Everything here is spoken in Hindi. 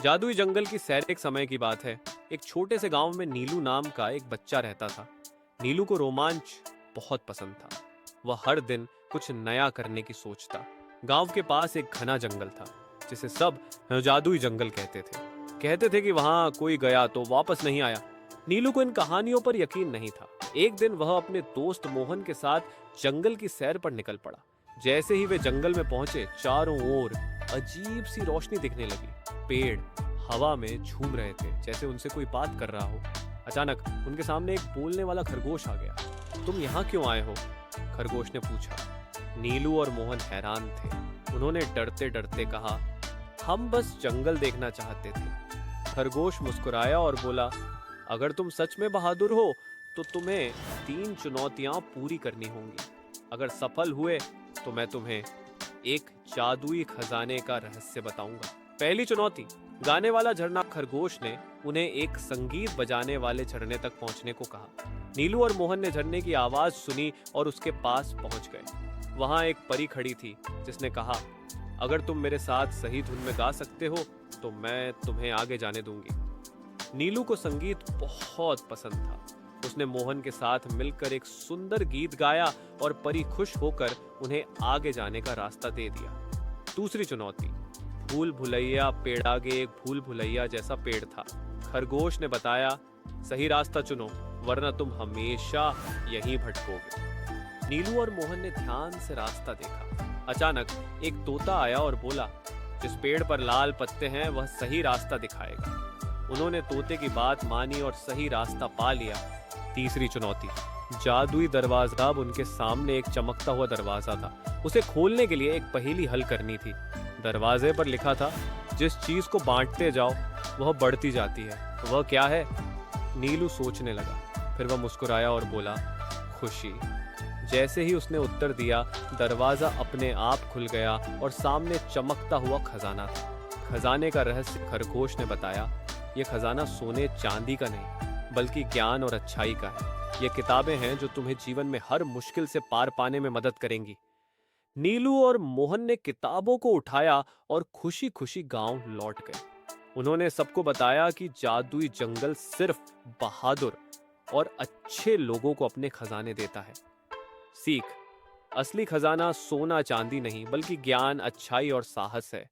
जादुई जंगल की सैर एक समय की बात है। एक छोटे से गांव में नीलू नाम का एक बच्चा रहता था। नीलू को रोमांच बहुत पसंद था। वह हर दिन कुछ नया करने की सोचता। गांव के पास एक घना जंगल था जिसे सब जादुई जंगल कहते थे कि वहां कोई गया तो वापस नहीं आया। नीलू को इन कहानियों पर यकीन नहीं था। एक दिन वह अपने दोस्त मोहन के साथ जंगल की सैर पर निकल पड़ा। जैसे ही वे जंगल में पहुंचे, चारों ओर अजीब सी रोशनी दिखने लगी। पेड़ हवा में झूम रहे थे जैसे उनसे कोई बात कर रहा हो। अचानक उनके सामने एक बोलने वाला खरगोश आ गया। तुम यहाँ क्यों आए हो? खरगोश ने पूछा। नीलू और मोहन हैरान थे। उन्होंने डरते डरते कहा, हम बस जंगल देखना चाहते थे। खरगोश मुस्कुराया और बोला, अगर तुम सच में बहादुर हो तो तुम्हें 3 चुनौतियां पूरी करनी होंगी। अगर सफल हुए तो मैं तुम्हें एक जादुई खजाने का रहस्य बताऊंगा। पहली चुनौती, गाने वाला झरना। खरगोश ने उन्हें एक संगीत बजाने वाले झरने तक पहुंचने को कहा। नीलू और मोहन ने झरने की आवाज सुनी और उसके पास पहुंच गए। वहां एक परी खड़ी थी जिसने कहा, अगर तुम मेरे साथ सही धुन में गा सकते हो तो मैं तुम्हें आगे जाने दूंगी। नीलू को संगीत बहुत पसंद था। उसने मोहन के साथ मिलकर एक सुंदर गीत गाया और परी खुश होकर उन्हें आगे जाने का रास्ता दे दिया। दूसरी चुनौती, भूल भुलैया। पेड़ आगे एक भूल भुलैया जैसा पेड़ था। खरगोश ने बताया, सही रास्ता चुनो वरना तुम हमेशा यहीं भटकोगे। नीलू और मोहन ने ध्यान से रास्ता देखा। अचानक एक तोता आया और बोला, जिस पेड़ पर लाल पत्ते हैं वह सही रास्ता दिखाएगा। उन्होंने तोते की बात मानी और सही रास्ता पा लिया। तीसरी चुनौती, जादुई दरवाजा। अब उनके सामने एक चमकता हुआ दरवाजा था। उसे खोलने के लिए एक पहेली हल करनी थी। दरवाजे पर लिखा था, जिस चीज को बांटते जाओ वह बढ़ती जाती है। वह क्या है? नीलू सोचने लगा। फिर वह मुस्कुराया और बोला, खुशी। जैसे ही उसने उत्तर दिया, दरवाजा अपने आप खुल गया और सामने चमकता हुआ खजाना था। खजाने का रहस्य खरगोश ने बताया, यह खजाना सोने चांदी का नहीं बल्कि ज्ञान और अच्छाई का है। ये किताबें हैं जो तुम्हें जीवन में हर मुश्किल से पार पाने में मदद करेंगी। नीलू और मोहन ने किताबों को उठाया और खुशी खुशी गांव लौट गए। उन्होंने सबको बताया कि जादुई जंगल सिर्फ बहादुर और अच्छे लोगों को अपने खजाने देता है। सीख, असली खजाना सोना चांदी नहीं बल्कि ज्ञान, अच्छाई और साहस है।